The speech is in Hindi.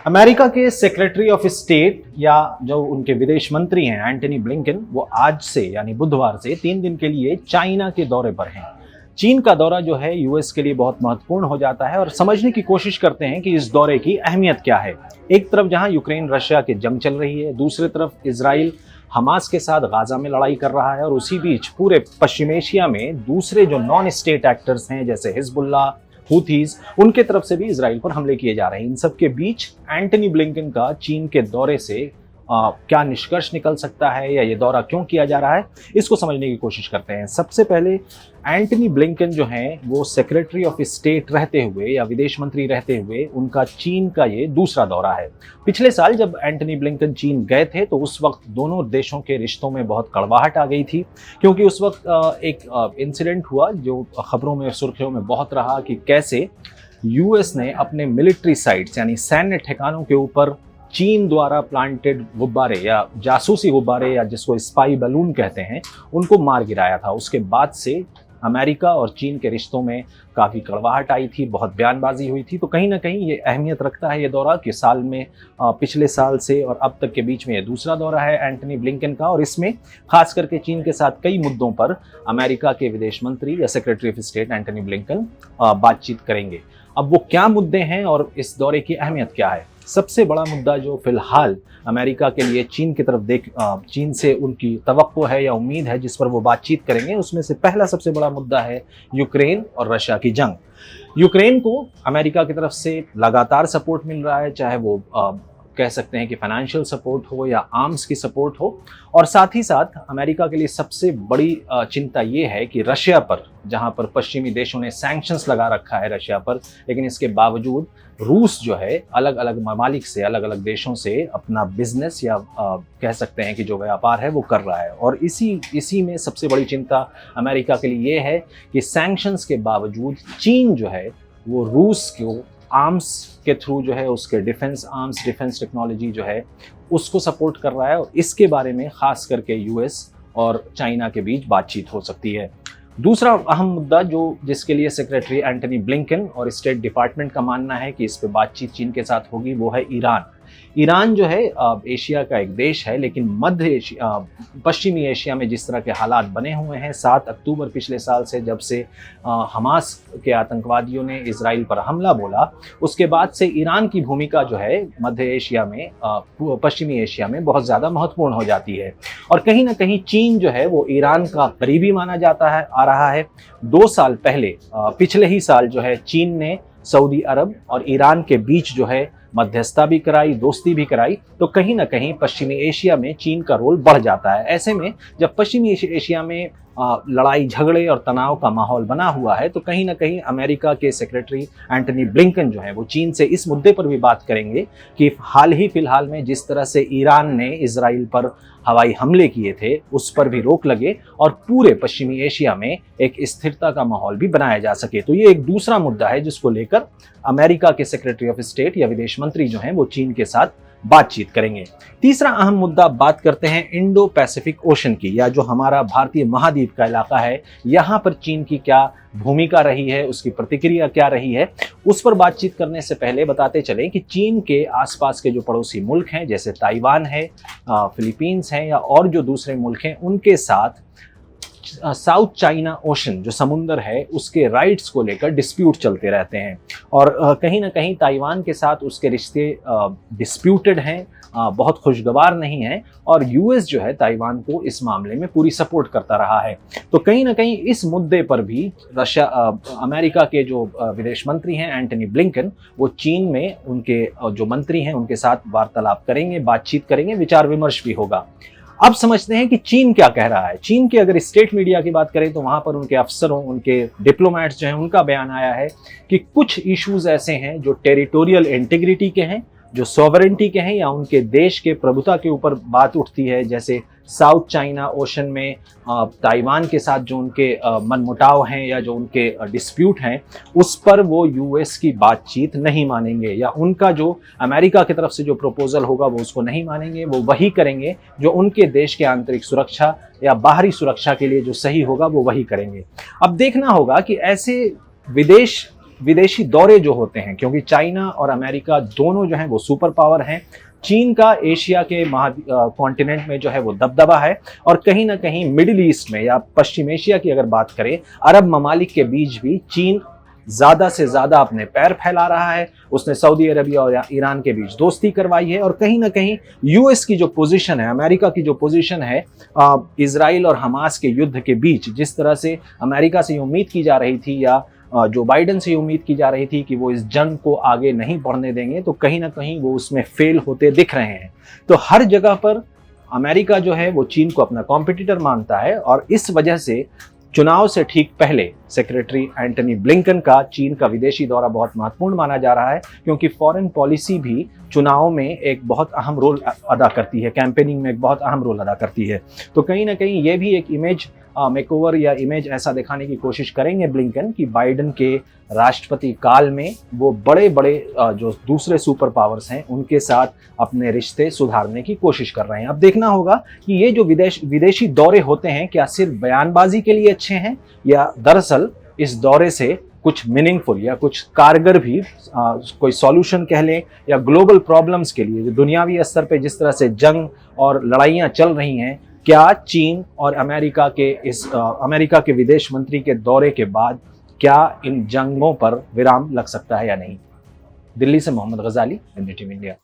अमेरिका के सेक्रेटरी ऑफ स्टेट या जो उनके विदेश मंत्री हैं एंटनी ब्लिंकन, वो आज से यानी बुधवार से 3 दिन के लिए चाइना के दौरे पर हैं। चीन का दौरा जो है यूएस के लिए बहुत महत्वपूर्ण हो जाता है और समझने की कोशिश करते हैं कि इस दौरे की अहमियत क्या है। एक तरफ जहां यूक्रेन रशिया की जंग चल रही है, दूसरी तरफ इजराइल हमास के साथ गाजा में लड़ाई कर रहा है और उसी बीच पूरे पश्चिम एशिया में दूसरे जो नॉन स्टेट एक्टर्स हैं जैसे हिजबुल्लाह, हुथीज, उनके तरफ से भी इजराइल पर हमले किए जा रहे हैं। इन सब के बीच एंटनी ब्लिंकन का चीन के दौरे से क्या निष्कर्ष निकल सकता है या ये दौरा क्यों किया जा रहा है, इसको समझने की कोशिश करते हैं। सबसे पहले एंटनी ब्लिंकन जो हैं वो सेक्रेटरी ऑफ स्टेट रहते हुए या विदेश मंत्री रहते हुए उनका चीन का ये दूसरा दौरा है। पिछले साल जब एंटनी ब्लिंकन चीन गए थे तो उस वक्त दोनों देशों के रिश्तों में बहुत कड़वाहट आ गई थी, क्योंकि उस वक्त एक इंसिडेंट हुआ जो खबरों में सुर्खियों में बहुत रहा कि कैसे यूएस ने अपने मिलिट्री साइट्स यानी सैन्य ठिकानों के ऊपर चीन द्वारा प्लांटेड गुब्बारे या जासूसी गुब्बारे या जिसको स्पाई बलून कहते हैं उनको मार गिराया था। उसके बाद से अमेरिका और चीन के रिश्तों में काफ़ी कड़वाहट आई थी, बहुत बयानबाजी हुई थी। तो कहीं ना कहीं ये अहमियत रखता है ये दौरा कि साल में पिछले साल से और अब तक के बीच में ये दूसरा दौरा है एंटनी ब्लिंकन का, और इसमें खास करके चीन के साथ कई मुद्दों पर अमेरिका के विदेश मंत्री या secretary of state Antony Blinken बातचीत करेंगे। अब वो क्या मुद्दे हैं और इस दौरे की अहमियत क्या है? सबसे बड़ा मुद्दा जो फिलहाल अमेरिका के लिए चीन की तरफ चीन से उनकी तवक्को है या उम्मीद है जिस पर वो बातचीत करेंगे, उसमें से पहला सबसे बड़ा मुद्दा है यूक्रेन और रशिया की जंग। यूक्रेन को अमेरिका की तरफ से लगातार सपोर्ट मिल रहा है, चाहे वो कह सकते हैं कि फाइनेंशियल सपोर्ट हो या आर्म्स की सपोर्ट हो, और साथ ही साथ अमेरिका के लिए सबसे बड़ी चिंता ये है कि रशिया पर, जहां पर पश्चिमी देशों ने सैंक्शंस लगा रखा है रशिया पर, लेकिन इसके बावजूद रूस जो है अलग अलग ममालिक से, अलग अलग देशों से अपना बिजनेस या कह सकते हैं कि जो व्यापार है वो कर रहा है। और इसी में सबसे बड़ी चिंता अमेरिका के लिए ये है कि सैंक्शंस के बावजूद चीन जो है वो रूस को आर्म्स के थ्रू जो है उसके डिफेंस टेक्नोलॉजी जो है उसको सपोर्ट कर रहा है, और इसके बारे में खास करके यूएस और चाइना के बीच बातचीत हो सकती है। दूसरा अहम मुद्दा जिसके लिए सेक्रेटरी एंटनी ब्लिंकन और स्टेट डिपार्टमेंट का मानना है कि इस पे बातचीत चीन के साथ होगी, वो है ईरान। ईरान जो है एशिया का एक देश है, लेकिन पश्चिमी एशिया में जिस तरह के हालात बने हुए हैं, 7 अक्टूबर पिछले साल से जब से हमास के आतंकवादियों ने इजराइल पर हमला बोला, उसके बाद से ईरान की भूमिका जो है मध्य एशिया में, पश्चिमी एशिया में बहुत ज़्यादा महत्वपूर्ण हो जाती है। और कहीं ना कहीं चीन जो है वो ईरान का करीबी माना जाता है आ रहा है। 2 साल पहले पिछले ही साल जो है चीन ने सऊदी अरब और ईरान के बीच जो है मध्यस्थता भी कराई, दोस्ती भी कराई। तो कहीं ना कहीं पश्चिमी एशिया में चीन का रोल बढ़ जाता है। ऐसे में जब पश्चिमी एशिया में लड़ाई झगड़े और तनाव का माहौल बना हुआ है, तो कहीं ना कहीं अमेरिका के सेक्रेटरी एंटनी ब्लिंकन जो है वो चीन से इस मुद्दे पर भी बात करेंगे कि फिलहाल में जिस तरह से ईरान ने इजराइल पर हवाई हमले किए थे उस पर भी रोक लगे और पूरे पश्चिमी एशिया में एक स्थिरता का माहौल भी बनाया जा सके। तो ये एक दूसरा मुद्दा है जिसको लेकर अमेरिका के सेक्रेटरी ऑफ स्टेट या विदेश मंत्री जो हैं वो चीन के साथ बातचीत करेंगे। तीसरा अहम मुद्दा बात करते हैं इंडो पैसिफिक ओशन की, या जो हमारा भारतीय महाद्वीप का इलाका है, यहाँ पर चीन की क्या भूमिका रही है, उसकी प्रतिक्रिया क्या रही है। उस पर बातचीत करने से पहले बताते चलें कि चीन के आसपास के जो पड़ोसी मुल्क हैं जैसे ताइवान है, फिलीपींस हैं या और जो दूसरे मुल्क हैं, उनके साथ साउथ चाइना ओशन जो समुंदर है उसके राइट्स को लेकर डिस्प्यूट चलते रहते हैं, और कहीं ना कहीं ताइवान के साथ उसके रिश्ते डिस्प्यूटेड हैं, बहुत खुशगवार नहीं हैं, और यूएस जो है ताइवान को इस मामले में पूरी सपोर्ट करता रहा है। तो कहीं ना कहीं इस मुद्दे पर भी अमेरिका के जो विदेश मंत्री हैं एंटनी ब्लिंकन, वो चीन में उनके जो मंत्री हैं उनके साथ वार्तालाप करेंगे, बातचीत करेंगे, विचार विमर्श भी होगा। अब समझते हैं कि चीन क्या कह रहा है। चीन के अगर स्टेट मीडिया की बात करें तो वहां पर उनके अफसरों, उनके डिप्लोमेट्स जो हैं उनका बयान आया है कि कुछ इश्यूज ऐसे हैं जो टेरिटोरियल इंटीग्रिटी के हैं, जो सॉवरेंटी के हैं, या उनके देश के प्रभुता के ऊपर बात उठती है, जैसे साउथ चाइना ओशन में ताइवान के साथ जो उनके मनमुटाव हैं या जो उनके डिस्प्यूट हैं, उस पर वो यूएस की बातचीत नहीं मानेंगे, या उनका जो अमेरिका की तरफ से जो प्रपोजल होगा वो उसको नहीं मानेंगे। वो वही करेंगे जो उनके देश के आंतरिक सुरक्षा या बाहरी सुरक्षा के लिए जो सही होगा वो वही करेंगे। अब देखना होगा कि ऐसे विदेश विदेशी दौरे जो होते हैं, क्योंकि चाइना और अमेरिका दोनों जो हैं वो सुपर पावर हैं, चीन का एशिया के कॉन्टिनेंट में जो है वो दबदबा है, और कहीं ना कहीं मिडिल ईस्ट में या पश्चिम एशिया की अगर बात करें, अरब ममालिक के बीच भी चीन ज़्यादा से ज़्यादा अपने पैर फैला रहा है। उसने सऊदी अरबिया और ईरान के बीच दोस्ती करवाई है, और कहीं ना कहीं यूएस की जो पोजीशन है, अमेरिका की जो पोजीशन है इजराइल और हमास के युद्ध के बीच, जिस तरह से अमेरिका से उम्मीद की जा रही थी या जो बाइडेन से उम्मीद की जा रही थी कि वो इस जंग को आगे नहीं बढ़ने देंगे, तो कहीं ना कहीं वो उसमें फेल होते दिख रहे हैं। तो हर जगह पर अमेरिका जो है वो चीन को अपना कॉम्पिटिटर मानता है, और इस वजह से चुनाव से ठीक पहले सेक्रेटरी एंटनी ब्लिंकन का चीन का विदेशी दौरा बहुत महत्वपूर्ण माना जा रहा है, क्योंकि फॉरेन पॉलिसी भी चुनाव में एक बहुत अहम रोल अदा करती है, कैंपेनिंग में एक बहुत अहम रोल अदा करती है। तो कहीं ना कहीं ये भी एक इमेज मेकओवर या इमेज ऐसा दिखाने की कोशिश करेंगे ब्लिंकन कि बाइडेन के राष्ट्रपति काल में वो बड़े बड़े जो दूसरे सुपर पावर्स हैं उनके साथ अपने रिश्ते सुधारने की कोशिश कर रहे हैं। अब देखना होगा कि ये जो विदेशी दौरे होते हैं क्या सिर्फ बयानबाजी के लिए अच्छे हैं, या दरअसल इस दौरे से कुछ मीनिंगफुल या कुछ कारगर भी कोई सॉल्यूशन कह लें, या ग्लोबल प्रॉब्लम्स के लिए जो दुनियावी स्तर पे जिस तरह से जंग और लड़ाइयाँ चल रही हैं, क्या चीन और अमेरिका के विदेश मंत्री के दौरे के बाद क्या इन जंगों पर विराम लग सकता है या नहीं। दिल्ली से मोहम्मद गजाली, NDTV इंडिया।